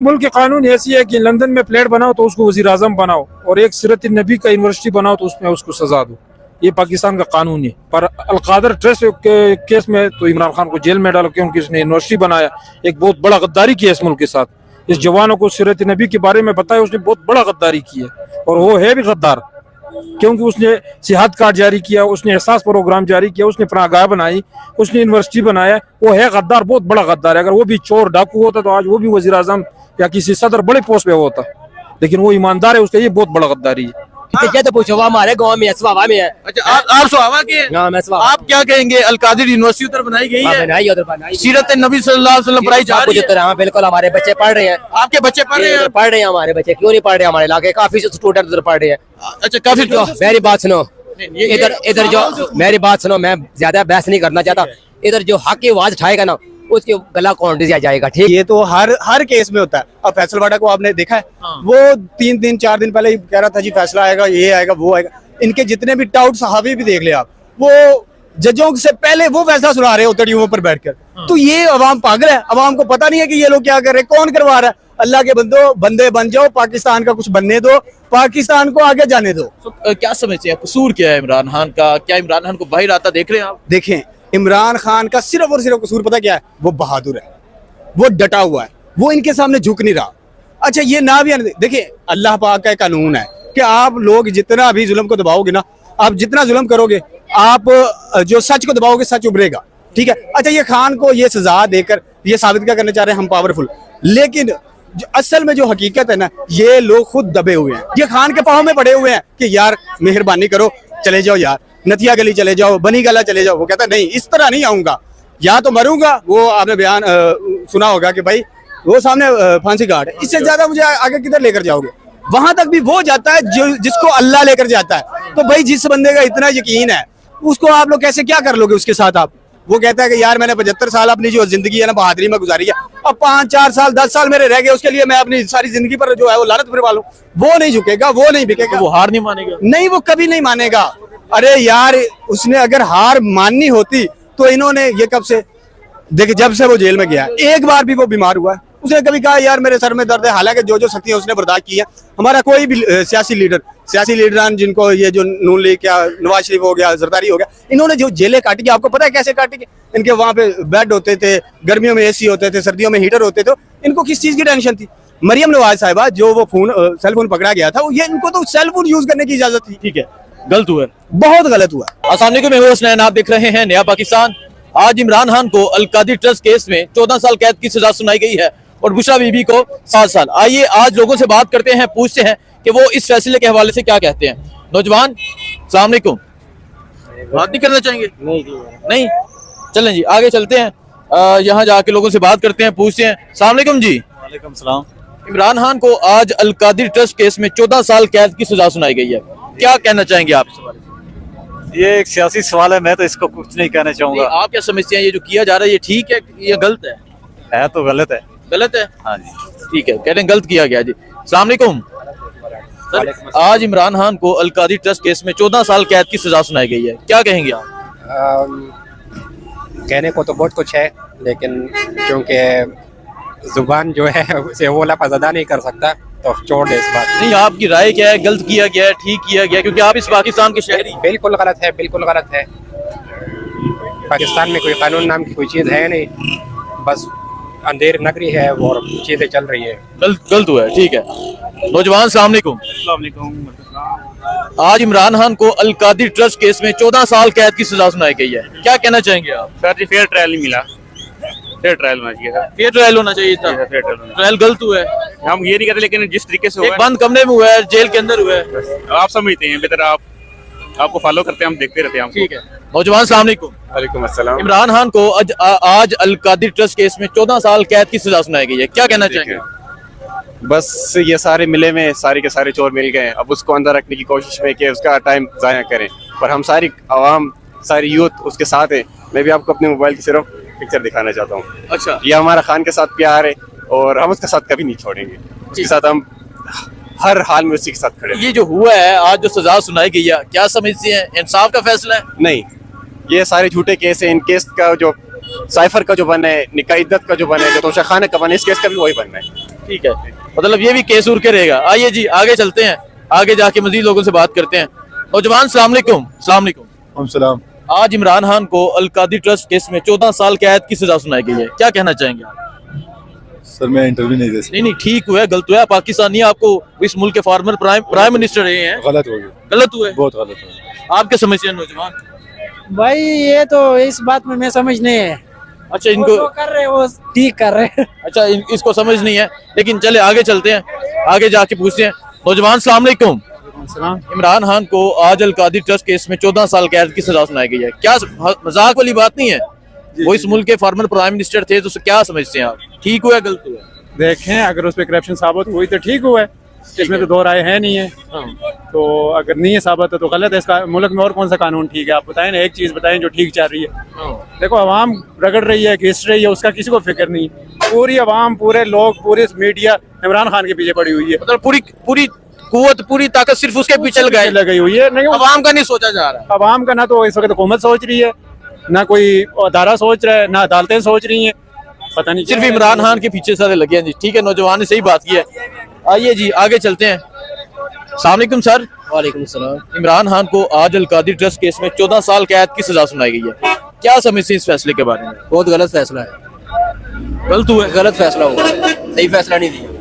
मुल्क के कानून ऐसी है कि लंदन में फ्लैट बनाओ तो उसको वज़ीर आज़म बनाओ और एक सीरत नबी का यूनिवर्सिटी बनाओ तो उसमें उसको सजा दो। ये पाकिस्तान का कानून है। पर अलकादर ट्रस्ट के केस में तो इमरान खान को जेल में डालो क्योंकि उसने यूनिवर्सिटी बनाया। एक बहुत बड़ा गद्दारी किया इस मुल्क के साथ। इस जवानों को सीरत नबी के बारे में बताया, उसने बहुत बड़ा गद्दारी की है और वो है भी गद्दार क्योंकि उसने सेहत कार्ड जारी किया, उसने एहसास प्रोग्राम जारी किया, उसने पनाहगाह बनाई, उसने यूनिवर्सिटी बनाया। वो है गद्दार, बहुत बड़ा गद्दार है। अगर वो भी चोर डाकू होता तो आज वो भी वज़ीर आज़म या किसी सदर बड़े पोस्ट पे होता, लेकिन वो ईमानदार है, उसका ये बहुत बड़ा गद्दारी है। क्या तो पूछो, हमारे गांव में स्वावा में है। अच्छा, आप सुहावा के हैं? हाँ, मैं स्वावा। आप क्या कहेंगे? अलकादिर यूनिवर्सिटी उधर बनाई गई है, बनाई उधर बनाई, सीरत नबी सल्लल्लाहु अलैहि वसल्लम पढ़ाई जा रही है। हाँ बिल्कुल, हमारे बच्चे पढ़ रहे हैं। आपके बच्चे पढ़ रहे हैं? पढ़ रहे हैं हमारे बच्चे। क्यों नहीं पढ़ रहे? हमारे इलाके काफी स्टूडेंट उधर पढ़ रहे हैं। अच्छा, काफी जो मेरी बात सुनो, इधर जो मेरी बात सुनो, मैं ज्यादा बहस नहीं करना चाहता। इधर जो हक की आवाज उठाएगा ना, उसके गला कौंट दिया जाएगा। ठीक, ये तो हर केस में होता है। अब फैसलवाड़ा को आपने देखा है, वो 3 दिन 4 दिन पहले ही कह रहा था जी फैसला आएगा, ये आएगा, वो आएगा। इनके जितने भी टाउट सहावी भी देख ले आप, वो जजों से पहले वो फैसला सुना रहे होते टीमों पर बैठकर। तो ये अवाम पागल है। अवाम को पता नहीं है कि ये लोग क्या कर रहे हैं, कौन करवा रहा है। अल्लाह के बंदे बन जाओ, पाकिस्तान का कुछ बनने दो, पाकिस्तान को आगे जाने दो। क्या समझते हैं, कसूर क्या है इमरान खान का? क्या इमरान खान को बाहर आता देख रहे हैं आप? देखें, इमरान खान का सिर्फ और सिर्फ कसूर पता क्या है? वो बहादुर है, वो डटा हुआ है, वो इनके सामने झुक नहीं रहा। अच्छा, ये ना भी देखिए, अल्लाह पाक का कानून है कि आप लोग जितना भी जुल्म को दबाओगे ना, आप जितना जुल्म करोगे, आप जो सच को दबाओगे सच उभरेगा। ठीक है। अच्छा, ये खान को ये सजा देकर ये साबित क्या करना चाह रहे हैं, हम पावरफुल। लेकिन असल में जो हकीकत है ना, ये लोग खुद दबे हुए हैं। ये खान के पाँव में पड़े हुए हैं कि यार मेहरबानी करो, चले जाओ यार, नथिया गली चले जाओ, बनी गला चले जाओ। वो कहता नहीं, इस तरह नहीं आऊंगा, या तो मरूंगा। वो आपने बयान सुना होगा कि भाई वो सामने फांसी घाट है, इससे ज्यादा मुझे आगे किधर लेकर जाओगे? वहां तक भी वो जाता है जो जिसको अल्लाह लेकर जाता है। तो भाई जिस बंदे का इतना यकीन है, उसको आप लोग कैसे क्या कर लोगे उसके साथ आप? वो कहता है कि यार मैंने 75 साल अपनी जो जिंदगी है ना बहादुरी में गुजारी है, अब 5 4 साल 10 साल मेरे रह गए, उसके लिए मैं अपनी सारी जिंदगी पर जो है वो लानत फिरवा लूं। वो नहीं झुकेगा, वो नहीं बिकेगा, वो हार नहीं मानेगा। नहीं, वो कभी नहीं मानेगा। अरे यार, उसने अगर हार माननी होती तो इन्होंने ये कब से, देखिए जब से वो जेल में गया, एक बार भी वो बीमार हुआ है? उसने कभी कहा यार मेरे सर में दर्द है? हालांकि जो जो शक्तियां उसने बर्दाश्त की है, हमारा कोई भी सियासी लीडरान जिनको ये जो नून लीग क्या नवाज शरीफ हो गया, जरदारी हो गया, इन्होंने जो जेलें काटी, आपको पता है कैसे काटी? इनके वहां पे बेड होते थे, गर्मियों में एसी होते थे, सर्दियों में हीटर होते थे। इनको किस चीज की टेंशन थी? मरियम नवाज साहिबा जो वो सेल फोन पकड़ा गया था, ये इनको तो सेल फोन यूज करने की इजाजत थी। ठीक है, गलत हुआ, बहुत गलत हुआ। अस्सलाम वालेकुम, मैं हूं हसनैन, आप देख रहे हैं नया पाकिस्तान। आज इमरान खान को अलकादिर ट्रस्ट केस में 14 साल कैद की सजा सुनाई गई है और बुशरा बीबी को 7 साल। आइए आज लोगों से बात करते हैं, पूछते हैं कि वो इस फैसले के हवाले से क्या कहते हैं। नौजवान, अस्सलाम वालेकुम, बात नहीं करना चाहेंगे? नहीं, चलें जी आगे चलते हैं, यहाँ जाके लोगों से बात करते हैं, पूछते हैं। अस्सलाम वालेकुम जी। वालेकुम सलाम। इमरान खान को आज अलकादिर ट्रस्ट केस में 14 साल कैद की सजा सुनाई गई है, क्या कहना चाहेंगे आप इस बारे में? ये एक सियासी सवाल है, मैं तो इसको कुछ नहीं कहना चाहूंगा। आप क्या समझते हैं, ये जो किया जा रहा है ये ठीक है या गलत है? है तो गलत है। गलत है? हाँ जी, ठीक है, कह रहे हैं गलत किया गया जी। अस्सलाम वालेकुम सर, आज इमरान खान को अलकादिर ट्रस्ट केस में 14 साल कैद की सजा सुनाई गई है, क्या कहेंगे आप? कहने को तो बहुत कुछ है, लेकिन क्योंकि जुबान जो है उसे वो लफ्ज़ अदा नहीं कर सकता, तो छोड़ दे इस बात। नहीं, आपकी राय क्या है, गलत किया गया है, ठीक किया गया? क्योंकि आप इस पाकिस्तान के शहरी। बिल्कुल गलत है, बिल्कुल गलत है। पाकिस्तान में कोई कानून नाम की कोई चीज़ है नहीं, बस अंधेर नगरी है और चीज़ें चल रही है। गलत हुआ है, ठीक है। नौजवान, अस्सलाम वालेकुम। आज इमरान खान को अलकादिर ट्रस्ट केस में 14 साल कैद की सजा सुनाई गई है, क्या कहना चाहेंगे आप? सर जी, फेयर ट्रायल नहीं मिला, फेयर ट्रायल होना चाहिए था। फेयर ट्रायल होना चाहिए था, फेयर ट्रायल ट्रायल गलत हुआ है। हम ये नहीं कहते, लेकिन जिस तरीके से एक हुआ है, बंद कमरे में हुआ है, जेल के अंदर हुआ है, आप समझते हैं बेहतर, आपको फॉलो करते हैं, हम देखते रहते हैं। ठीक है। नौजवान, अस्सलाम वालेकुम। वालेकुम अस्सलाम। इमरान खान को आज अलकादिर ट्रस्ट केस में 14 साल कैद की सजा सुनाई गई है, क्या कहना चाहेंगे? बस ये सारे मिले में सारे के सारे चोर मिल गए, अब उसको अंदर रखने की कोशिश में कि उसका टाइम ज़ाया करें, पर हम सारी आवाम, सारी यूथ उसके साथ है। मैं भी आपको अपने मोबाइल की सिर्फ पिक्चर दिखाना चाहता हूँ। अच्छा, ये हमारा खान के साथ प्यार है और हम उसके साथ कभी नहीं छोड़ेंगे, उसके साथ हम हर हाल में उसी के साथ खड़े। ये जो हुआ है आज जो सजा सुनाई गई है, क्या समझते हैं, इंसाफ का फैसला है? नहीं, ये सारे झूठे केस है। इन केस का जो साइफर का जो बन है, निकाह इद्दत का जो बन है, जो तोशा खाना का बन है, इस केस का भी वही बनना है। ठीक है, मतलब ये भी केस उड़ के रहेगा। आइए जी आगे चलते हैं, आगे जाके मजीद लोगों से बात करते हैं। नौजवान सलाम अलैकुम। सलाम अलैकुम। सलाम। आज इमरान खान को अलकादी ट्रस्ट केस में 14 साल कैद की सजा सुनाई गई है, क्या कहना चाहेंगे आप? सर मैं इंटरव्यू नहीं दे सकता। नहीं ठीक हुआ है, गलत हुआ है, पाकिस्तानी आपको इस मुल्क के फॉर्मर प्राइम मिनिस्टर रहे हैं, गलत हो गया, गलत हुआ है, बहुत गलत हो गया। आप क्या समझते हैं नौजवान? भाई ये तो इस बात में मैं समझ नहीं है। अच्छा इनको जो कर रहे हैं वो ठीक कर रहे हैं। अच्छा इसको समझ नहीं है, लेकिन चले आगे चलते हैं, आगे जाके पूछते हैं। नौजवान सलाम अलैकुम। इमरान खान को आज अलकादी ट्रस्ट केस में 14 साल कैद की सजा सुनाई गई है, क्या मजाक वाली बात नहीं है? वो इस मुल्क के फॉर्मर प्राइम मिनिस्टर थे, तो क्या समझते हैं आप, ठीक हुआ गलत हुआ? देखें अगर उस पर करप्शन साबित हुई तो ठीक हुआ है, इसमें तो दो राय है नहीं है। तो अगर नहीं है साबित तो गलत है। इसका मुल्क में और कौन सा कानून ठीक है? आप बताएं ना, एक चीज बताएं जो ठीक चल रही है। देखो आवाम रगड़ रही है, घिस रही है, उसका किसी को फिक्र नहीं। पूरी आवाम, पूरे लोग, पूरी मीडिया इमरान खान के पीछे पड़ी हुई है। मतलब पूरी कुव्वत, पूरी ताकत सिर्फ उसके पीछे लगी हुई है। नहीं आवाम का नहीं सोचा जा रहा। आवाम का ना तो इस वक्त हुकूमत सोच रही है, ना कोई अदारा सोच रहा है, ना अदालतें सोच रही हैं। पता नहीं सिर्फ इमरान खान के पीछे सारे लगे हैं जी। ठीक है, नौजवान ने सही बात की है। आइए जी आगे चलते हैं। अस्सलाम वालेकुम सर। वालेकुम सलाम। इमरान खान को आज अलकादी ट्रस्ट केस में 14 साल कैद की सजा सुनाई गई है, क्या समझते हैं इस फैसले के बारे में? बहुत गलत फैसला है, गलत हुआ है, गलत फैसला हुआ है, सही फैसला नहीं दिया।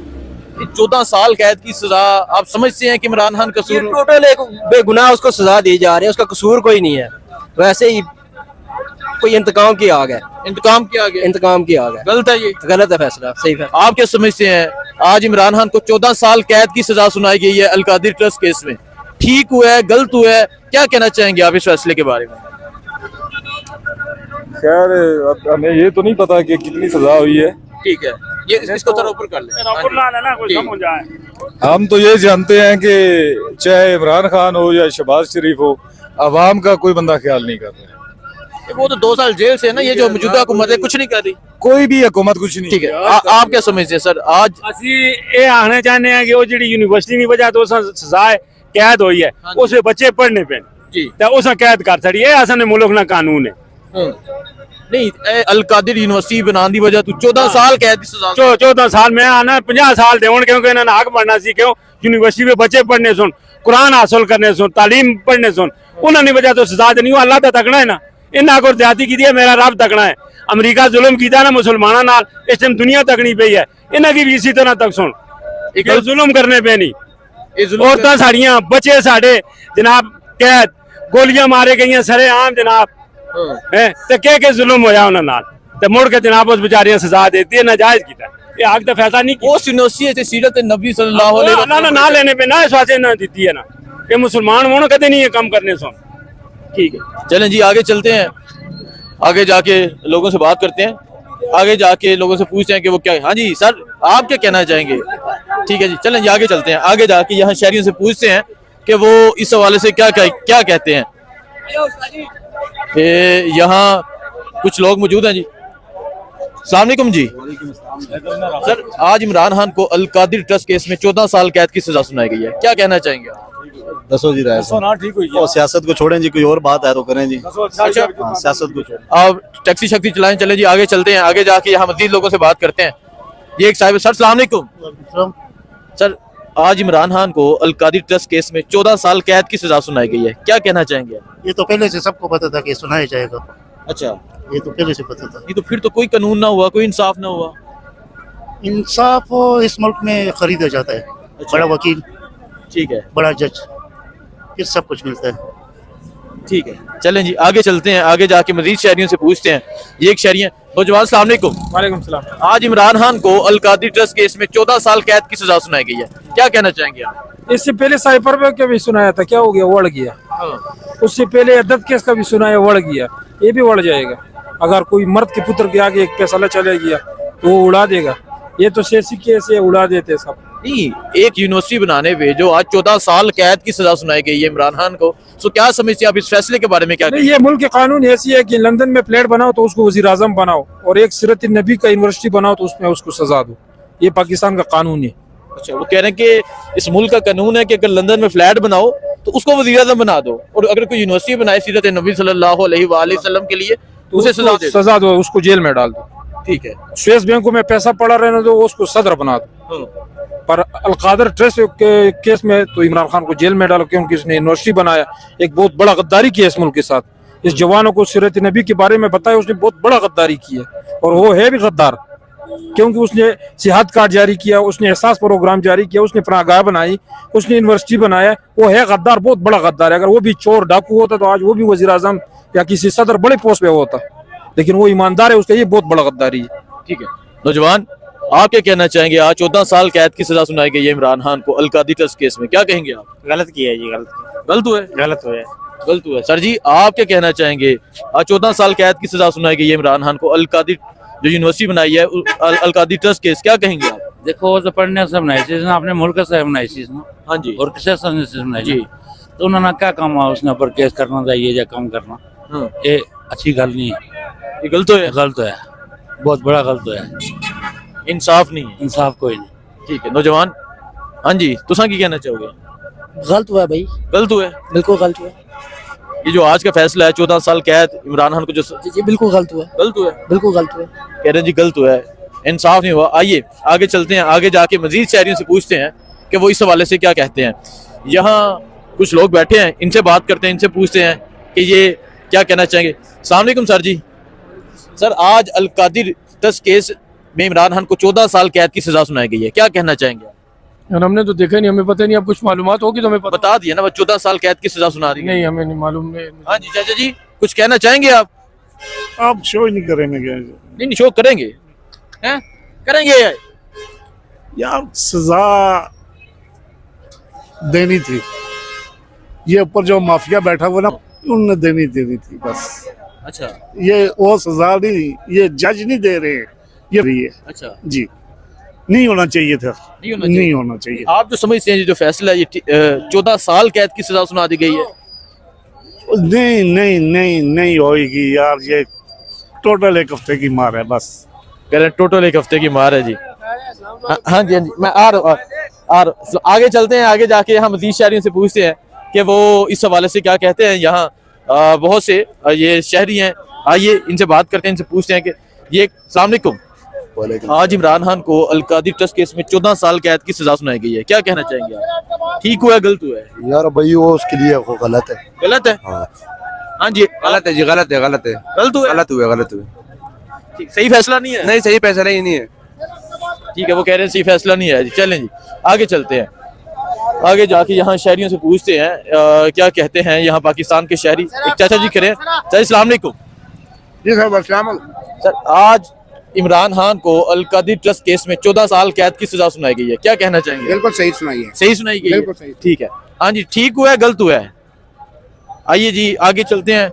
14 साल कैद की सजा आप समझते हैं कि इमरान खान कसूर? टोटल एक बेगुनाह उसको सजा दी जा रही है, उसका कसूर कोई नहीं है, वैसे ही कोई इंतकाम की आग है। इंतकाम की आग है, इंतकाम की आग है। गलत है ये, गलत है फैसला, सही फैसला। आप क्या समझते हैं? आज इमरान खान को 14 साल कैद की सजा सुनाई गई है अलकादी ट्रस्ट केस में, ठीक हुआ है गलत हुआ है, क्या कहना चाहेंगे आप इस फैसले के बारे में? खैर अब हमें ये तो नहीं पता कि कितनी सजा हुई है। ठीक है, ये इसको थोड़ा ऊपर कर ले। हम तो ये जानते हैं कि चाहे इमरान खान हो या शहबाज शरीफ हो, आवाम का कोई बंदा ख्याल नहीं कर रहा है। वो तो 2 साल जेल से है ना, ये जो मौजूदा हुकूमत है कुछ नहीं कर रही। कोई भी हुकूमत कुछ नहीं। ठीक है, आप क्या समझते हैं सर? आज ਅਸੀਂ ਇਹ ਆਖਣਾ ਚਾਹੁੰਦੇ ਹਾਂ ਕਿ ਉਹ ਜਿਹੜੀ ਯੂਨੀਵਰਸਿਟੀ ਦੀ ਵਜ੍ਹਾ ਤੋਂ ਸਜ਼ਾ ਕੈਦ ਹੋਈ ਹੈ, ਉਸ ਵਿੱਚ ਬੱਚੇ ਪੜ੍ਹਨੇ ਪੈਣ ਜੀ, ਤੇ ਉਸਾਂ ਕੈਦ ਕਰ ਛੜੀ। ਇਹ ਅਸਲ ਵਿੱਚ ਮੁਲਕ ਦਾ ਕਾਨੂੰਨ ਹੈ। नहीं अलकादिर यूनिवर्सिटी बनाने की वजह तो 14 साल कैद की सजा। 14 साल मैं आना 50 साल दे क्योंकि इन्होंने हक बनना सी, क्यों यूनिवर्सिटी में बच्चे पढ़ने सुन, कुरान हासिल करने सुन, तालीम पढ़ने सुन, उन्होंने वजह तो सजा देनी। अल्लाह तो तकना है ना, इन्होंने को ज्यादा की है, मेरा रब तकना है। अमरीका जुल्म किया ना मुसलमानों नाल, इस टाइम दुनिया तकनी पई है, इन्हों की भी इसी तरह तक सुन जुल्म करने पे नहीं। औरतां साड़ियां, बच्चे साढ़े जनाब कैद, गोलियां मारे गई सरे आम जनाब है, के जुल्म होया उन्हां नाल, ते मुड़ के जनाब उस बेचारियां सजा देती है, नाजायज कीता। ये हक दा फैसला नहीं किया। उस यूनिवर्सिटी से सीरत नबी सल्लल्लाहु अलैहि वसल्लम ना लेने पे ना इस वास्ते ना दी है ना, ये मुसलमान होने कदे नहीं है कम करने सुन। ठीक है, चलें जी आगे चलते हैं, आगे जाके लोगों से बात करते हैं, आगे जाके लोगों से पूछते हैं कि वो क्या है। हाँ जी सर, आप क्या कहना चाहेंगे? ठीक है जी, चलें जी आगे चलते हैं, आगे जाके यहाँ शहरियों से पूछते हैं कि वो इस हवाले से क्या कहते हैं। यहाँ कुछ लोग मौजूद हैं जी। अस्सलाम वालेकुम जी। सर आज इमरान खान को अलकादिर ट्रस्ट केस में 14 साल कैद की सजा सुनाई गई है, क्या कहना चाहेंगे? दसो जी राय ठीक हुई है। सियासत को छोड़ें जी, कोई और बात है तो करें जी। अच्छा सियासत को छोड़ें, आप टैक्सी शक्ति चलाएं। चले जी आगे चलते हैं, आगे जाके यहाँ मजीद लोगों से बात करते हैं। ये एक साहिब। सर अस्सलाम वालेकुम। सर आज इमरान खान को अलकादी ट्रस्ट केस में 14 साल कैद की सजा सुनाई गई है, क्या कहना चाहेंगे? ये तो पहले से सबको पता था कि सुनाया जाएगा। अच्छा, ये तो पहले से पता था। ये तो फिर तो कोई कानून ना हुआ, कोई इंसाफ ना हुआ। इंसाफ इस मुल्क में खरीदा जाता है। बड़ा वकील, ठीक है, बड़ा जज, फिर सब कुछ मिलता है। ठीक है, चलें जी आगे चलते हैं, आगे जाके मजीद शहरियों से पूछते हैं। ये एक शहरी है। नौजवान अस्सलाम वालेकुम। वालेकुम सलाम। आज इमरान खान को अलकादी ट्रस्ट केस में 14 साल कैद की सजा सुनाई गई है, क्या कहना चाहेंगे आप? इससे पहले साइपर में भी सुनाया था, क्या हो गया? उड़ गया। उससे पहले अदद केस का भी सुनाया, उड़ गया, ये भी उड़ जाएगा। अगर कोई मर्द के पुत्र के आगे एक फैसला चले गया तो वो उड़ा देगा। ये तो सियासी केस है, उड़ा देते सब। नहीं, एक यूनिवर्सिटी बनाने पे जो आज 14 साल कैद की सजा सुनाई गई है इमरान खान को, तो क्या समझते हैं आप इस फैसले के बारे में? क्या नहीं, ये मुल्क के कानून ऐसी है कि लंदन में फ्लैट बनाओ तो उसको वजीर आजम बनाओ, और एक सीरत नबी का यूनिवर्सिटी बनाओ तो उसमें उसको सजा दो। ये पाकिस्तान का कानून है। अच्छा, वो कह रहे हैं कि इस मुल्क का कानून है कि अगर लंदन में फ्लैट बनाओ तो उसको वजीर आजम बना दो, और अगर कोई यूनिवर्सिटी बनाए सीरत नबी सल्लल्लाहु अलैहि वसल्लम के लिए तो उसे सजा दो, उसको जेल में डाल दो। ठीक है। स्विस बैंकों में पैसा पड़ा रहने दो, उसको सदर बना दो। पर अलकादर ट्रस्ट के केस में तो इमरान खान को जेल में डाल के उनकी उसने यूनिवर्सिटी बनाया, एक बहुत बड़ा गद्दारी की है इस मुल्क के साथ। इस जवानों को सीरत नबी के बारे में बताया, उसने बहुत बड़ा गद्दारी की है और वो है भी गद्दार, क्योंकि उसने सेहत कार्ड जारी किया, उसने एहसास प्रोग्राम जारी किया, उसने पनाहगाह बनाई, उसने यूनिवर्सिटी बनाया। वो है गद्दार, बहुत बड़ा गद्दार है। अगर वो भी चोर डाकू होता तो आज वो भी वजीर आजम या किसी सदर बड़े पोस्ट पे होता, लेकिन वो ईमानदार है, उसका ये बहुत बड़ा गद्दारी है। ठीक है। नौजवान, आप क्या कहना चाहेंगे? आज 14 साल कैद की सजा सुनाई गई है इमरान खान को अलकादी ट्रस्ट केस में, क्या कहेंगे आप? गलत किया है जी, गलत हुआ है, गलत हुआ है। गलत हुआ है। सर जी, आप क्या कहना चाहेंगे? आज 14 साल कैद की सजा सुनाई गई है इमरान खान को अलकादी जो यूनिवर्सिटी बनाई है अलकादी ट्रस्ट केस, क्या कहेंगे आप? देखो, वो तो पढ़ने से बनाई थी इसने, अपने मुल्क से बनाई थी इसने। हाँ जी। और किसे समझने से बनाई जी। तो उन्होंने क्या काम हुआ उसने ऊपर केस करना चाहिए या कम करना, ये अच्छी गल नहीं है, ये गलत है। गलत है, बहुत बड़ा गलत है, इंसाफ नहीं है, इंसाफ कोई नहीं। ठीक है। नौजवान, हाँ जी, तुसा की कहना चाहोगे? गलत हुआ है भाई, गलत हुआ है, बिल्कुल गलत हुआ है। ये जो आज का फैसला है 14 साल कैद इमरान खान को जो जी बिल्कुल गलत हुआ है, गलत हुआ है, बिल्कुल गलत हुआ है। कह रहे हैं जी गलत हुआ है, इंसाफ नहीं हुआ। आइए आगे चलते हैं, आगे जाके मजीद शहरियों से पूछते हैं कि वो इस हवाले से क्या कहते हैं। यहाँ कुछ लोग बैठे हैं, इनसे बात करते हैं, इनसे पूछते हैं कि ये क्या कहना चाहेंगे। अस्सलाम वालेकुम सर जी। सर, आज अलकादी ट्रस्ट केस में इमरान खान को 14 साल कैद की सजा सुनाई गई है, क्या कहना चाहेंगे? हमने तो देखा नहीं, हमें पता नहीं, अब कुछ मालूमात होगी तो हमें पता। बता दिया ना, बस 14 साल कैद की सजा सुना दी। नहीं, हमें नहीं मालूम। हाँ जी चाचा जी, कुछ कहना चाहेंगे आप? आप शो ही नहीं करेंगे क्या? नहीं, शो करेंगे, हैं? करेंगे यार, सजा देनी थी, ये ऊपर जो माफिया बैठा हुआ ना, उनने देनी थी बस। अच्छा, ये वो सजा नहीं, ये जज नहीं दे रहे, ये रही है। अच्छा जी, नहीं होना चाहिए था, नहीं होना चाहिए। आप जो समझते हैं जो फैसला है, ये 14 साल कैद की सजा सुना दी गई है? नहीं नहीं नहीं नहीं होगी यार, ये टोटल एक हफ्ते की मार है बस। कह रहे टोटल एक हफ्ते की मार है जी। हाँ जी, हाँ जी, मैं आ रहा हूँ। आगे चलते हैं, आगे जाके हम मजीद शहरियों से पूछते हैं कि वो इस हवाले से क्या कहते हैं। यहाँ बहुत से ये शहरी हैं, आइए इनसे बात करते हैं, इनसे पूछते हैं कि ये अस्सलाम वालेकुम। आज इमरान खान को अलकादी ट्रस्ट केस में 14 साल कैद की सजा सुनाई गई है, क्या कहना चाहेंगे आप? ठीक हुआ है, गलत हुआ है? यार भाई वो उसके लिए वो गलत है। गलत है? हाँ जी, गलत है जी, गलत है, गलत है, गलत हुआ, गलत हुआ, गलत हुआ। ठीक, सही फैसला नहीं है? नहीं, सही फैसला ही नहीं है। ठीक है, वो कह रहे हैं सही फैसला नहीं है जी। चलें जी, आगे चलते हैं, आगे जाके यहाँ शहरियों से पूछते हैं क्या कहते हैं यहाँ पाकिस्तान के शहरी। एक चाचा जी करें। चाचा, अस्सलाम वालेकुम। जी सर, अस्सलाम। सर, आज इमरान खान को अलकादी ट्रस्ट केस में 14 साल कैद की सजा सुनाई गई है, क्या कहना चाहेंगे? बिल्कुल सही सुनाई है, सही सुनाई गई बिल्कुल है? सही। ठीक है। हाँ जी, ठीक हुआ है, गलत हुआ है? आइए जी, आगे चलते हैं।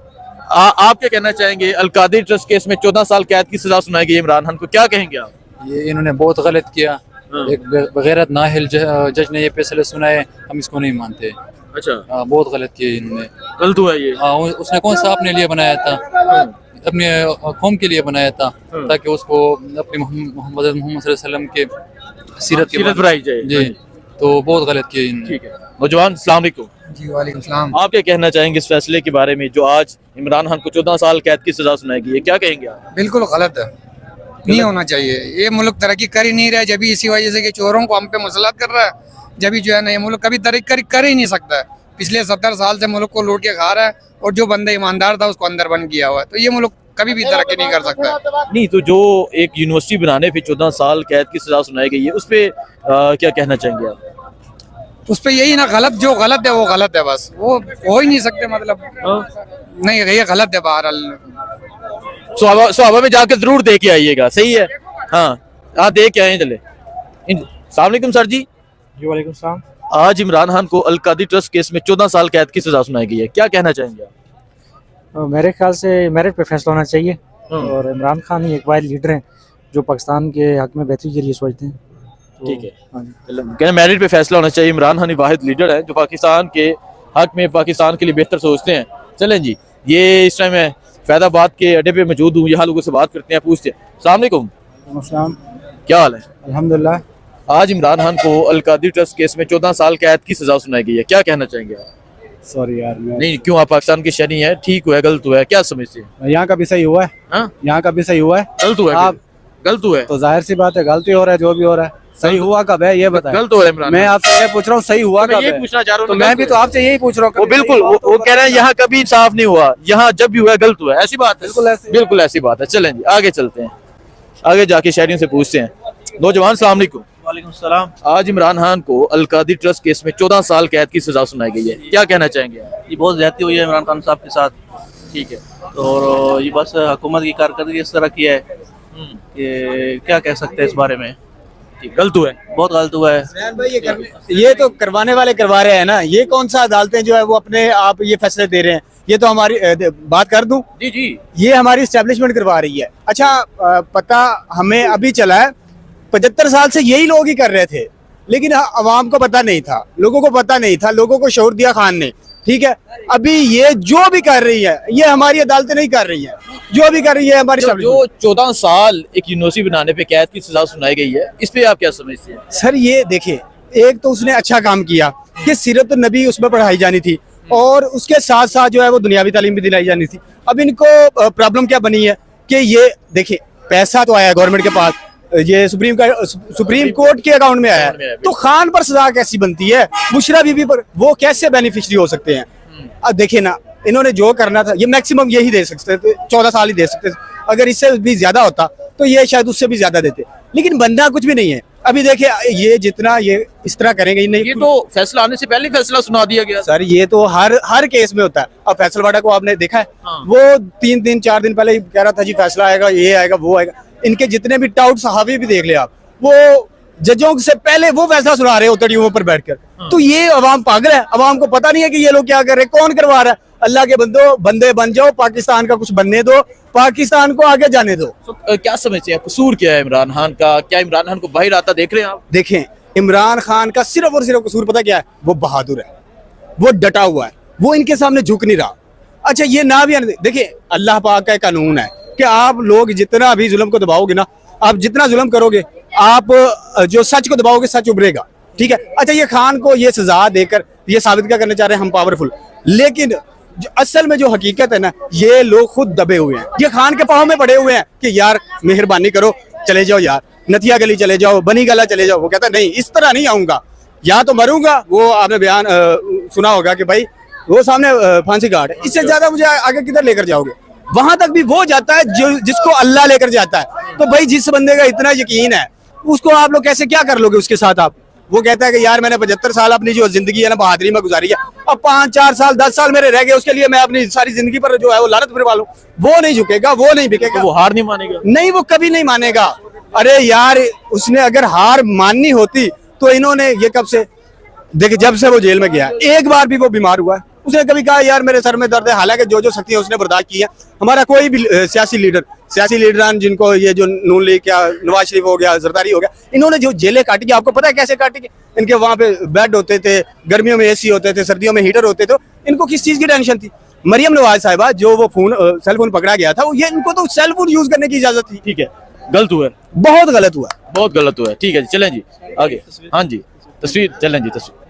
आप क्या कहना चाहेंगे? अलकादी ट्रस्ट केस में 14 साल कैद की सजा सुनाई गई है इमरान खान को, क्या कहेंगे आप? ये इन्होंने बहुत गलत किया, एक बगैरत नाहिल जज ने ये फैसले सुनाए, हम इसको नहीं मानते। अच्छा, बहुत गलत किया इन्होंने, गलत हुआ ये? उसने कौन सा अपने लिए बनाया था, अपने कौम के लिए बनाया था, ताकि उसको अपने मोहम्मद सल्लल्लाहु अलैहि वसल्लम के सीरत बनाई जाए जी, तो बहुत गलत किया इन्होंने। ठीक है। नौजवान, अस्सलाम वालेकुम। जी वालेकुम सलाम। आप क्या कहना चाहेंगे इस फैसले के बारे में जो आज इमरान खान को 14 साल कैद की सजा सुनाई गई है, क्या कहेंगे आप? बिल्कुल गलत है, नहीं होना चाहिए। ये मुल्क तरक्की कर ही नहीं रहा है, जब इसी वजह से कि चोरों को हम पे मुसलत कर रहा है, जब जो है ना ये मुल्क कभी तरक्की कर ही नहीं सकता है। पिछले 70 साल से मुल्क को लूट के खा रहा है, और जो बंदा ईमानदार था उसको अंदर बंद किया हुआ है, तो ये मुल्क कभी भी तरक्की नहीं कर सकता है। नहीं, तो जो एक यूनिवर्सिटी बनाने पे 14 साल कैद की सजा सुनाई गई है, उस पे क्या कहना चाहेंगे आप? उस पे यही ना, गलत जो गलत है वो गलत है, बस वो हो ही नहीं सकते, मतलब नहीं, ये गलत है। बहरहाल सुहाबा में जाकर जरूर दे के आइएगा, सही है? हाँ, दे के आए। चले। अस्सलाम वालेकुम सर जी। जी वालेकुम सलाम। आज इमरान खान को अलकादी ट्रस्ट केस में 14 साल कैद की सजा सुनाई गई है, क्या कहना चाहेंगे आप? मेरे ख्याल से मेरिट पे फैसला होना चाहिए, और इमरान खान ही एक वाहिद लीडर हैं जो पाकिस्तान के हक में बेहतरी के लिए सोचते हैं। ठीक है, कहना मेरिट पे फैसला होना चाहिए। इमरान खान ही वाहिद लीडर है जो पाकिस्तान के हक में, पाकिस्तान के लिए बेहतर सोचते हैं। चलें जी, ये इस टाइम मैं फैदाबाद के अड्डे पे मौजूद हूँ, यहाँ लोगों से बात करते हैं, पूछते हैं। अस्सलाम वालेकुम। क्या हाल है? अल्हम्दुलिल्लाह। आज इमरान खान को अलकादी ट्रस्ट केस में 14 साल कैद की सजा सुनाई गई है, क्या कहना चाहेंगे आप? सॉरी यार, नहीं, क्यों? आप पाकिस्तान के शहरी हैं, ठीक हुआ है, गलत हुआ है, क्या समझते हैं? यहाँ का भी सही हुआ है। हाँ, यहाँ का भी सही हुआ है। गलत हुआ है? गलत हुआ है तो जाहिर सी बात है गलती हो रहा है, जो भी हो रहा है। सही हुआ कब है ये बताएं। गलत हो रहा है इमरान मैं खान। आपसे ये पूछ रहा हूँ सही हुआ मैं कब ये है? पूछना चाह रहा हूँ तो ना, मैं गलत भी तो हुआ है। आपसे यही पूछ रहा हूँ। वो बिल्कुल वो कह रहे हैं यहाँ कभी इंसाफ नहीं हुआ, यहाँ जब भी हुआ है गलत हुआ है, ऐसी बात है। बिल्कुल ऐसी बात है। चलें जी आगे चलते हैं, आगे जाके शहरियों से पूछते हैं। नौजवान सलाम अलैकुम। वालेकुम सलाम। आज इमरान खान को अलकादी ट्रस्ट केस में 14 साल कैद की सजा सुनाई गई है, क्या कहना चाहेंगे? ये बहुत ज्यादती हुई है इमरान खान साहब के साथ। ठीक है, और ये बस हुकूमत की कारकर्दगी इस तरह की है कि क्या कह सकते हैं इस बारे में। गलत हुआ है, बहुत गलत हुआ है। ये तो करवाने वाले करवा रहे हैं ना, ये कौन सा अदालतें जो है वो अपने आप ये फैसले दे रहे हैं। ये तो हमारी बात कर दूं, जी जी, ये हमारी एस्टेब्लिशमेंट करवा रही है। अच्छा पता हमें अभी चला है 75 साल से यही लोग ही कर रहे थे, लेकिन अवाम को पता नहीं था, लोगों को पता नहीं था, लोगों को शऊर दिया खान ने। ठीक है, अभी ये जो भी कर रही है ये हमारी अदालतें नहीं कर रही है, जो भी कर रही है हमारी जो 14 साल एक यूनिवर्सिटी बनाने पे कैद की सजा सुनाई गई है, इस पे आप क्या समझते हैं? सर ये देखिए, एक तो उसने अच्छा काम किया कि सीरत नबी उसमें पढ़ाई जानी थी और उसके साथ साथ जो है वो दुनियावी तालीम भी दिलाई जानी थी। अब इनको प्रॉब्लम क्या बनी है कि ये देखिए पैसा तो आया गवर्नमेंट के पास, ये सुप्रीम कोर्ट के अकाउंट में आया है, तो खान पर सजा कैसी बनती है, बुशरा बीबी पर वो कैसे बेनिफिशियरी हो सकते हैं? अब देखिए ना, इन्होंने जो करना था ये मैक्सिमम यही दे सकते थे, 14 साल ही दे सकते थे। अगर इससे भी ज्यादा होता तो ये शायद उससे भी ज्यादा देते, लेकिन बनना कुछ भी नहीं है। अभी देखिए ये जितना ये इस तरह करेंगे नहीं, ये तो फैसला आने से पहले फैसला सुना दिया गया। सर ये तो हर केस में होता है। अब फैसलवाड़ा को आपने देखा है, वो 3 दिन 4 दिन पहले कह रहा था जी फैसला आएगा, ये आएगा, वो आएगा। इनके जितने भी टाउट सहावी भी देख ले आप, वो जजों से पहले वो फैसला सुना रहे होते पर बैठकर। तो ये अवाम पागल है, अवाम को पता नहीं है कि ये लोग क्या कर रहे हैं, कौन करवा रहा है। अल्लाह के बंदे बन जाओ, पाकिस्तान का कुछ बनने दो, पाकिस्तान को आगे जाने दो। क्या समझते हैं, कसूर क्या है इमरान खान का? क्या इमरान खान को बाहर आता देख रहे हैं आप? देखें, इमरान खान का सिर्फ और सिर्फ कसूर पता क्या है, वो बहादुर है, वो डटा हुआ है, वो इनके सामने झुक नहीं रहा। अच्छा ये ना भी देखिए, अल्लाह पाक का कानून है कि आप लोग जितना भी जुल्म को दबाओगे ना, आप जितना जुल्म करोगे, आप जो सच को दबाओगे सच उभरेगा। ठीक है, अच्छा ये खान को ये सजा देकर ये साबित क्या करना चाह रहे हैं हम पावरफुल, लेकिन असल में जो हकीकत है ना, ये लोग खुद दबे हुए हैं, ये खान के पाँव में पड़े हुए हैं कि यार मेहरबानी करो, चले जाओ यार, नथिया गली चले जाओ, बनी गला चले जाओ। वो कहता नहीं, इस तरह नहीं आऊंगा, या तो मरूंगा। वो आपने बयान सुना होगा कि भाई वो सामने फांसी घाट है, इससे ज्यादा मुझे आगे किधर लेकर जाओगे? वहां तक भी वो जाता है जो जिसको अल्लाह लेकर जाता है। तो भाई जिस बंदे का इतना यकीन है, उसको आप लोग कैसे क्या कर लोगे उसके साथ आप? वो कहता है कि यार मैंने 75 साल अपनी जो जिंदगी है ना बहादुरी में गुजारी है, अब 5-4 साल 10 साल मेरे रह गए, उसके लिए मैं अपनी सारी जिंदगी पर जो है वो लानत फिरवा लूं। वो नहीं झुकेगा, वो नहीं बिकेगा, वो हार नहीं मानेगा। नहीं, वो कभी नहीं मानेगा। अरे यार उसने अगर हार माननी होती तो इन्होंने ये कब से, देखिए जब से वो जेल में गया एक बार भी वो बीमार हुआ है, उसने कभी कहा यार मेरे सर में दर्द है? हालांकि जो जो शक्तियां उसने बर्दाश्त की है, हमारा कोई भी सियासी लीडर जिनको ये जो नून लीग क्या नवाज शरीफ हो गया, जरदारी हो गया, इन्होंने जो जेलें काटी, आपको पता है कैसे काटी? इनके वहां पे बेड होते थे, गर्मियों में एसी होते थे, सर्दियों में हीटर होते थे। इनको किस चीज की टेंशन थी? मरियम नवाज साहिबा जो वो सेल फोन पकड़ा गया था, ये इनको तो सेल फोन यूज करने की इजाजत थी। ठीक है, गलत हुआ है, बहुत गलत हुआ, बहुत गलत हुआ है। ठीक है जी, चलें जी आगे। हाँ जी, तस्वीर चलें जी, तस्वीर।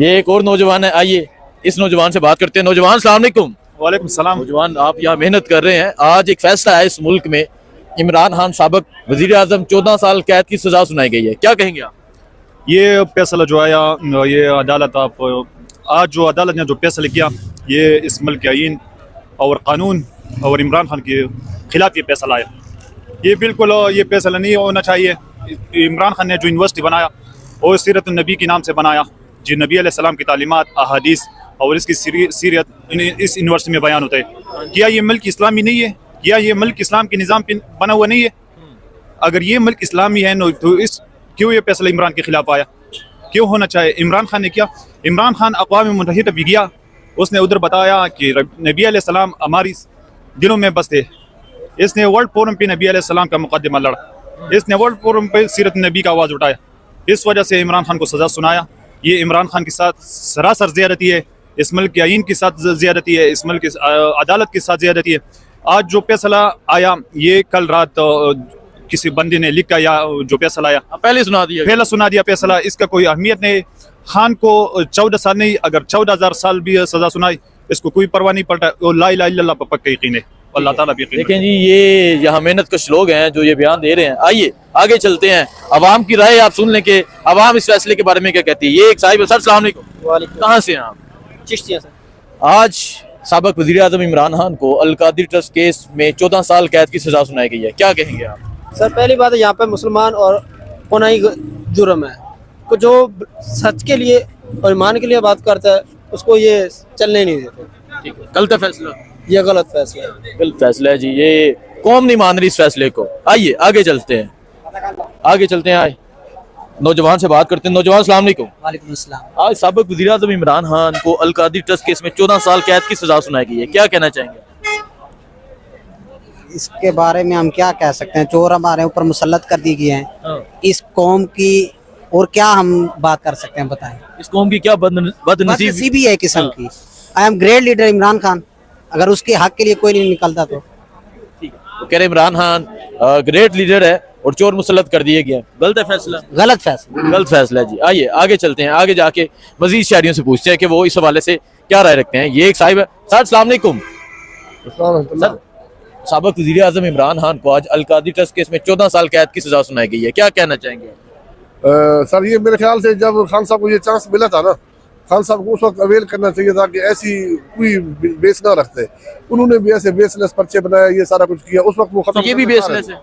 ये एक और नौजवान है, आइए इस नौजवान से बात करते हैं। नौजवान सलाम अलैकुम। वालेकुम सलाम। नौजवान आप यहाँ मेहनत कर रहे हैं, आज एक फैसला है इस मुल्क में, इमरान खान साबिक वजीर आजम 14 साल कैद की सजा सुनाई गई है, क्या कहेंगे आप? ये फैसला जो आया, ये अदालत आज जो अदालत ने जो फैसला किया, ये इस मुल्क के आईन और कानून और इमरान खान के खिलाफ ये फैसला आया। ये बिल्कुल ये फैसला नहीं होना चाहिए। इमरान खान ने जो यूनिवर्सिटी बनाया वो सीरत नबी के नाम से बनाया, जो नबी अलैहिस्सलाम की तालीमात, अहादीस और इसकी सीरत इस यूनिवर्सिटी में बयान होता है। क्या ये मुल्क इस्लामी नहीं है? क्या ये मुल्क इस्लाम के निज़ाम पे बना हुआ नहीं है? अगर ये मुल्क इस्लामी है तो इस क्यों ये फैसला इमरान के खिलाफ आया? क्यों होना चाहिए? इमरान खान ने क्या, इमरान खान अक़वाम मुत्तहिदा भी गया, उसने उधर बताया कि नबी अलैहिस्सलाम हमारी दिलों में बसते। इसने वर्ल्ड फोरम पे नबी अलैहिस्सलाम का मुकदमा लड़ा, इसने वर्ल्ड फोरम पे सीरत नबी का आवाज़ उठाया, इस वजह से इमरान खान को सज़ा सुनाया। ये इमरान खान के साथ सरासर ज़्यादती है, इस मुल्क के आईन के साथ ज़्यादती है, इस मुल्क की अदालत के साथ ज़्यादती है। आज जो फैसला आया, ये कल रात किसी बंदे ने लिखा या जो फैसला आया पहले सुना दिया फैसला, इसका कोई अहमियत नहीं। खान को 14 साल नहीं, अगर 14,000 साल भी सज़ा सुनाई, इसको कोई परवाह नहीं पड़ता। वो ला इलाहा इल्लल्लाह पर पक्का यकीन है, अल्लाह ताला भी यकीन देखें जी, ये यहाँ मेहनत कश लोग हैं जो ये बयान दे रहे हैं। आइए आगे चलते हैं, अवाम की राय आप सुन लें कि अवाम इस फैसले के बारे में क्या कहती है। ये एक साहिब है। सर अस्सलाम वालेकुम, कहाँ से हैं आप? चिश्तिया सर। आज साबिक वज़ीर आज़म इमरान खान को अलकादिर ट्रस्ट केस में 14 साल कैद की सजा सुनाई गई है, क्या कहेंगे आप? सर पहली बात है यहाँ पे मुसलमान और कोनाई जुर्म है, को जो सच के लिए और ईमान के लिए बात करता है उसको ये चलने नहीं देते। ठीक है, गलत है फैसला, ये गलत फैसला है। गलत फैसला है जी, ये कौम नहीं मान रही इस फैसले को। आइए आगे चलते हैं, आगे चलते हैं। आए नौजवान से बात करते हैं। नौजवान अस्सलाम वालेकुम। वालेकुम अस्सलाम। आज साबिक वज़ीर आज़म इमरान खान को अलकादिर ट्रस्ट केस में 14 साल कैद की सजा सुनाई गई है, क्या कहना चाहेंगे? इसके बारे में हम क्या कह सकते हैं, चोर हमारे ऊपर मुसल्लत कर दी गई हैं इस कौम की, और क्या हम बात कर सकते हैं बताएं। इस कौम की क्या बदनसीबी है एक किस्म की। I am great leader Imran Khan, अगर उसके हक के लिए कोई नहीं निकलता तो वो कह रहे इमरान खान ग्रेट लीडर है और चोर मुसल्लत कर दिए गए। गलत है फैसला, गलत फैसला, गलत फैसला है जी। आइए आगे चलते हैं, आगे जाके मजीद शहरियों से पूछते हैं कि वो इस हवाले से क्या राय रखते हैं। ये एक साहिब है। सर अस्सलाम वालेकुम। सर साबिक वज़ीर आज़म इमरान खान को आज अलकादिर ट्रस्ट केस में 14 साल कैद की सजा सुनाई गई है, क्या कहना चाहेंगे? सर ये मेरे ख्याल से जब खान साहब को ये चांस मिला था ना, खान साहब को उस वक्त अवेल करना चाहिए था कि ऐसी कोई बेस ना रखते। उन्होंने भी ऐसे बेसलेस पर्चे बनाया, ये सारा कुछ किया, उस वक्त वो खत्म। ये भी बेसलेस है,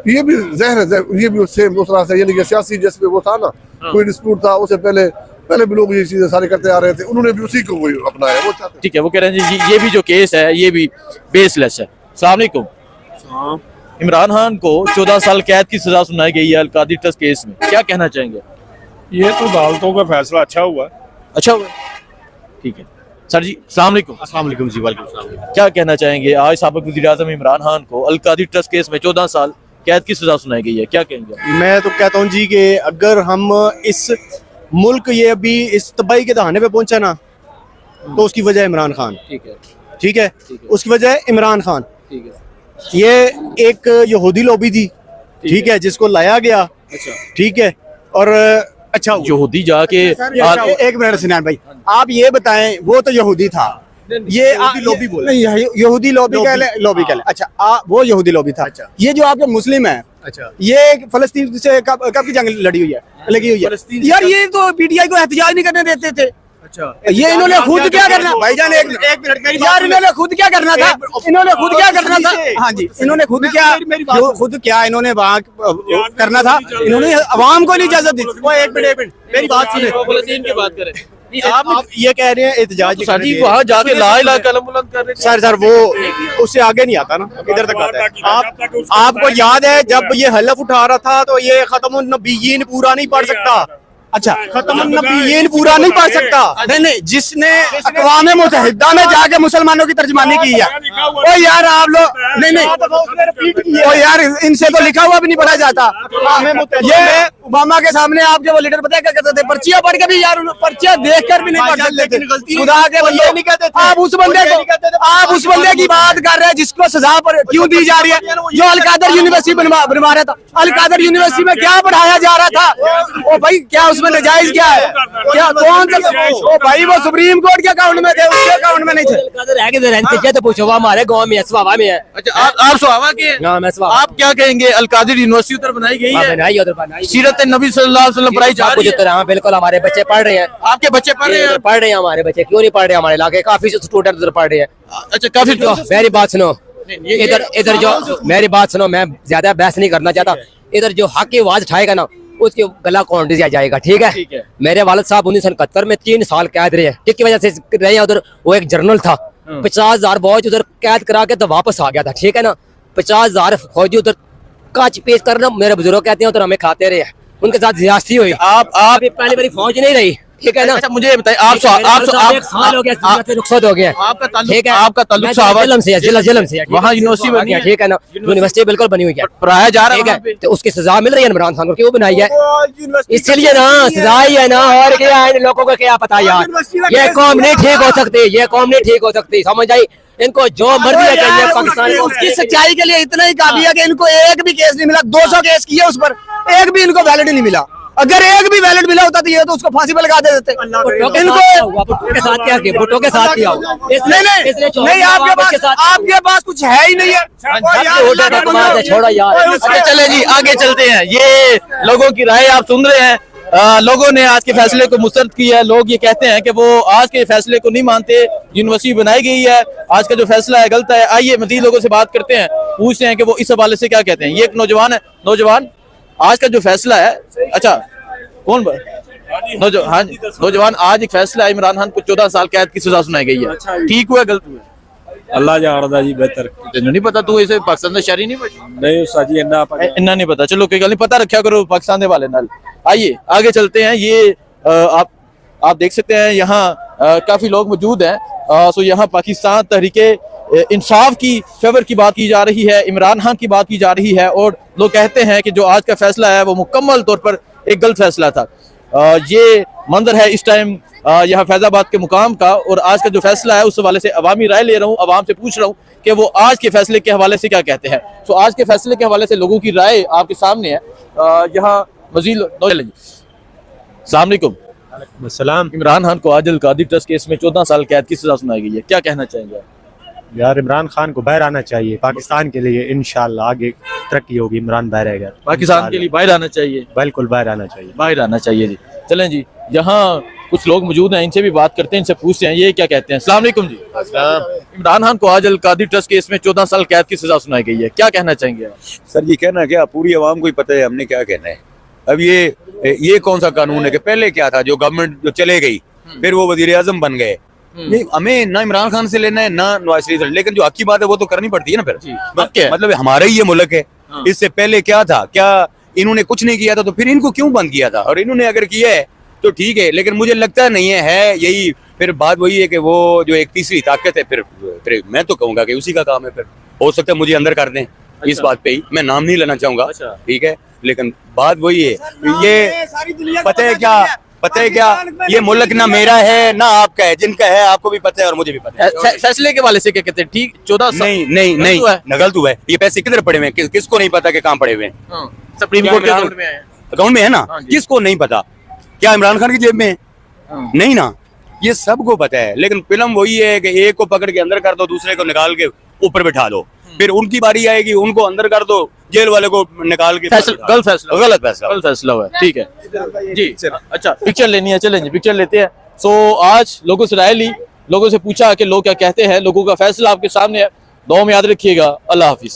ये भी जहर है, ये भी सेम उस तरह से, यानी कि सियासी जिसमें वो था ना, कोई डिस्प्यूट था, उससे पहले भी लोग ये चीजें सारे करते आ रहे थे, उन्होंने भी उसी को वही अपनाया। वो चाहते। ठीक है, वो कह रहे हैं जी ये भी जो केस है ये भी बेसलेस है। अस्सलाम वालेकुम। इमरान खान को 14 साल कैद की सजा सुनाई गई है अलकादिर ट्रस्ट केस में, क्या कहना चाहेंगे? ये तो अदालतों का फैसला अच्छा हुआ, अच्छा हुआ, ठीक है। सर जी अस्सलाम वालेकुम। अस्सलाम वालेकुम जी। वालेकुम सलाम। क्या कहना चाहेंगे, आज साबिक वज़ीर आज़म इमरान खान को अलकादिर ट्रस्ट केस में 14 साल कैद की सजा सुनाई गई है, क्या कहेंगे? मैं तो कहता हूँ जी कि अगर हम इस मुल्क ये अभी इस तबाही के दहाने पे पहुंचा ना, तो उसकी वजह इमरान खान। ठीक है, ठीक है, उसकी वजह इमरान खान। ठीक है। ये एक यहूदी लॉबी थी, ठीक है, जिसको लाया गया। अच्छा, ठीक है। और अच्छा यहूदी जाके एक मिनट सिनान भाई, आप ये बताएं, वो तो यहूदी था, ये लॉबी बोले, यहूदी लॉबी कह ले। अच्छा, वो यहूदी लॉबी था। अच्छा। ये जो आपके मुस्लिम है, अच्छा, ये फलस्तीन से कब की जंग लगी हुई है यार, ये तो पीटीआई को एहतजाज नहीं करने देते थे। अच्छा, ये इन्होंने खुद क्या करना भाईजान, एक मिनट यार, इन्होंने खुद क्या करना था, इन्होंने खुद क्या करना था। हाँ जी, इन्होंने खुद क्या इन्होंने वहाँ करना था, इन्होंने अवाम को नहीं इजाजत दी। एक मिनट मेरी बात सुने, फलस्तीन की बात करें। आप ये कह रहे हैं एहतजाज, वहाँ जाके ला इलाहा कलम बुलंद कर रहे हैं। सर वो उससे आगे नहीं आता ना, इधर तक आता है। आपको याद है जब ये हलफ उठा रहा था तो ये खत्मुन नबिय्यीन पूरा नहीं पढ़ सकता। अच्छा, खत्मुन नबिय्यीन पूरा नहीं पढ़ सकता। नहीं, जिसने अक़वाम मुत्तहिदा में जाके मुसलमानों की तर्जमानी की है। ओ यार आप लोग नहीं, ओ यार इनसे तो लिखा हुआ भी नहीं पढ़ा जाता। ये ओबामा के सामने आपके वो लीडर पता है क्या कहते थे, पर्चियां पढ़ के भी यार, पर्चियां देख कर भी नहीं पढ़ सकते थे। खुदा के बंदे, आप उस बंदे की बात कर रहे हैं जिसको सजा पर क्यों दी जा रही है, जो अलकादर यूनिवर्सिटी बनवा रहा था। अलकादर यूनिवर्सिटी में क्या पढ़ाया जा रहा था? ओ भाई, क्या उसमें नजायज क्या है? क्या कौन सा? ओ भाई, वो सुप्रीम कोर्ट के अकाउंट में थे, उसके अकाउंट में नहीं थे। तो पूछो, वो हमारे गांव में है, स्वावा में है। अच्छा, आप स्वावा के? आप क्या कहेंगे, अलकादिर यूनिवर्सिटी उधर बनाई गई है, सीरत नबी सल्लल्लाहु अलैहि वसल्लम पढ़ाई जा रही है। बिल्कुल, हमारे बच्चे पढ़ रहे हैं। आपके बच्चे पढ़ रहे हैं? पढ़ रहे हैं हमारे बच्चे, क्यों नहीं पढ़ रहे? हमारे इलाके काफी स्टूडेंट उधर पढ़ रहे हैं। अच्छा, काफी। मेरी बात सुनो, इधर जो मेरी बात सुनो, मैं ज्यादा बहस नहीं करना चाहता। इधर जो हक की आवाज उठाएगा ना, उसके गला कौन दिया जाएगा। ठीक है। मेरे वालिद साहब 1971 में 3 साल कैद रहे हैं, किसकी वजह से रहे हैं? उधर वो एक जर्नल था, 50,000 फौज उधर कैद करा के तो वापस आ गया था। ठीक है ना, 50,000 फौजी उधर काच पेश करना, मेरे बुजुर्ग कहते हैं उधर हमें खाते रहे, उनके साथ ज्यादती हुई। आप पहली बारी फौज नहीं रही। ठीक है ना। अच्छा, मुझे बताइए, आप साल हो गया, रुखसत हो गया। आपका ताल्लुक जिलम से वहाँ यूनिवर्सिटी बनी है। ठीक है ना, यूनिवर्सिटी बिल्कुल बनी हुई है, पढ़ाया जा रहा है। तो उसकी सजा मिल रही है इमरान खान को, क्यों बनाई है? इसलिए ना, सजा ही है ना, और क्या इन लोगों को क्या पता यार। ये कौम नहीं ठीक हो सकती, ये कौम नहीं ठीक हो सकती, समझ आई? इनको जो मर्जी है चाहिए पाकिस्तान को। उसकी सच्चाई के लिए इतना ही काफी है कि इनको एक भी केस नहीं मिला। 200 केस किए उस पर, एक भी इनको वैलिड नहीं मिला। अगर एक भी बैलेट मिला होता तो ये तो उसको फांसी पे लगा दे देते इनको। भुट्टो के साथ क्या किया? भुट्टो के साथ किया होगा। नहीं आपके पास कुछ है ही नहीं है। छोड़ो यार। चले जी आगे चलते हैं। ये लोगों की राय आप सुन रहे हैं। लोगों ने आज के फैसले को मुस्तरद किया है। लोग ये कहते हैं कि वो आज के फैसले को नहीं मानते। यूनिवर्सिटी बनाई गई है, आज का जो फैसला है गलत है। आइए मजीद लोगों से बात करते हैं, पूछते हैं कि वो इस हवाले से क्या कहते हैं। ये एक नौजवान है। नौजवान, आज का जो फैसला है, अच्छा कौन हाँ जी नौजवान, आज एक फैसला है, इमरान खान को 14 साल कैद की सजा सुनाई गई है। ठीक हुआ गलत हुआ? अल्लाह जानदा जी बेहतर। तेन नहीं पता, तू इसे पाकिस्तान का शहरी नहीं साजी इन्ना नहीं पता। चलो कोई गल नहीं, पता रखा करो पाकिस्तान के वाले नाल। आइए आगे चलते हैं। ये आप देख सकते हैं यहाँ काफी लोग मौजूद हैं। सो यहाँ पाकिस्तान तहरीके इंसाफ की फेवर की बात की जा रही है, इमरान खान की बात की जा रही है, और लोग कहते हैं कि जो आज का फैसला है वो मुकम्मल तौर पर एक गलत फैसला था। ये मंजर है इस टाइम यहाँ फैजाबाद के मुकाम का, और आज का जो फैसला है उस हवाले से अवामी राय ले रहा हूँ, अवाम से पूछ रहा हूँ कि वो आज के फैसले के हवाले से क्या कहते हैं। तो आज के फैसले के हवाले से लोगों की राय आपके सामने है। यहाँ मजीद अस्सलाम वालेकुम। इमरान खान को आज अलकादी ट्रस्ट केस में 14 साल कैद की सजा सुनाई गई है, क्या कहना चाहेंगे? यार इमरान खान को बाहर आना चाहिए, पाकिस्तान के लिए इंशाल्लाह आगे तरक्की होगी। इमरान बाहर आएगा, पाकिस्तान के लिए बाहर आना चाहिए, बिल्कुल बाहर आना चाहिए, बाहर आना चाहिए जी। चलें जी, यहाँ कुछ लोग मौजूद हैं, इनसे भी बात करते हैं, इनसे पूछते हैं ये क्या कहते हैं। अस्सलाम वालेकुम जी। इमरान खान को आज अलकादी ट्रस्ट केस में 14 साल कैद की सजा सुनाई गई है, क्या कहना चाहेंगे? सर ये कहना क्या, पूरी आवाम को ही पता है हमने क्या कहना है। अब ये कौन सा कानून है कि पहले क्या था, जो गवर्नमेंट जो चले गई फिर वो वजीर आजम बन गए। नहीं, हमें ना इमरान खान से लेना है ना नवाज शरीफ से, लेकिन जो हक की बात है वो तो करनी पड़ती है ना। फिर मतलब हमारा ही ये मुल्क है, इससे पहले क्या था, क्या इन्होंने कुछ नहीं किया था तो फिर इनको क्यों बंद किया था? और इन्होंने अगर किया है तो ठीक है, लेकिन मुझे लगता नहीं है यही फिर बात वही है कि वो जो एक तीसरी ताकत है, फिर मैं तो कहूंगा कि उसी का काम है। फिर हो सकता है मुझे अंदर कर दें इस बात पे ही, मैं नाम नहीं लेना चाहूंगा, ठीक है, लेकिन बात वही है। ये पता है क्या, ये मुल्क ना मेरा है ना आपका है, जिनका है आपको भी पता है और मुझे भी पता है। फैसले के वाले से क्या कहते हैं? ठीक 14 साल नहीं गलत हुआ है। ये पैसे किधर पड़े हुए हैं, किसको नहीं पता कि कहाँ पड़े हुए हैं? सुप्रीम कोर्ट के अकाउंट में है ना, किसको नहीं पता? क्या इमरान खान की जेब में है? नहीं ना, ये सबको पता है। लेकिन फिल्म वही है कि एक को पकड़ के अंदर कर दो, दूसरे को निकाल के ऊपर बैठा दो, फिर उनकी बारी आएगी, उनको अंदर कर दो, जेल वाले को निकाल के। गलत फैसला हुआ है, ठीक है जी। अच्छा पिक्चर लेनी है, चलें जी पिक्चर लेते हैं। सो आज लोगों से राय ली, लोगों से पूछा कि लोग क्या कहते हैं, लोगों का फैसला आपके सामने है। दुआ में याद रखिएगा। अल्लाह हाफिज।